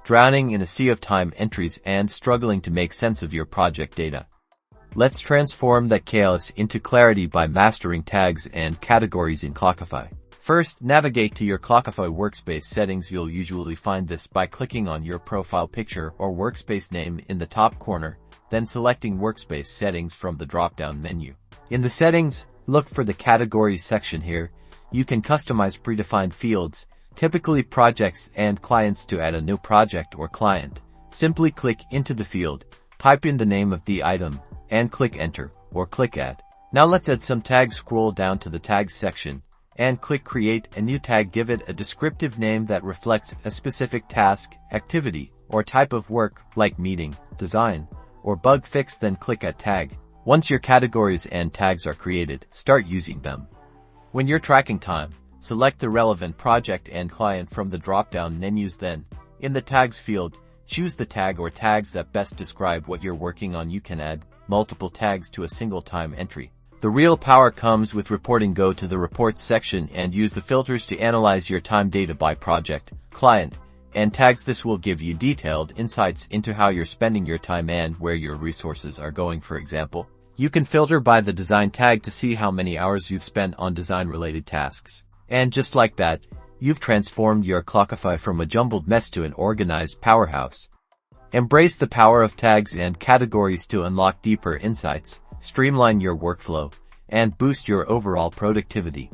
drowning in a sea of time entries and struggling to make sense of your project data? Let's transform that chaos into clarity by mastering tags and categories in Clockify. First, navigate to your Clockify workspace settings. You'll usually find this by clicking on your profile picture or workspace name in the top corner, then selecting Workspace Settings from the drop-down menu. In the settings, look for the Categories section here. You can customize predefined fields, typically projects and clients, to add a new project or client. Simply click into the field, type in the name of the item, and click Enter, or click Add. Now let's add some tags. Scroll down to the Tags section, and click Create a new tag. Give it a descriptive name that reflects a specific task, activity, or type of work, like meeting, design, or bug fix. Then click Add Tag. Once your categories and tags are created, start using them. When you're tracking time, select the relevant project and client from the drop-down menus. Then, in the Tags field, choose the tag or tags that best describe what you're working on. You can add multiple tags to a single time entry. The real power comes with reporting. Go to the Reports section and use the filters to analyze your time data by project, client, and tags. This will give you detailed insights into how you're spending your time and where your resources are going. For example, you can filter by the design tag to see how many hours you've spent on design-related tasks. And just like that, you've transformed your Clockify from a jumbled mess to an organized powerhouse. Embrace the power of tags and categories to unlock deeper insights, streamline your workflow, and boost your overall productivity.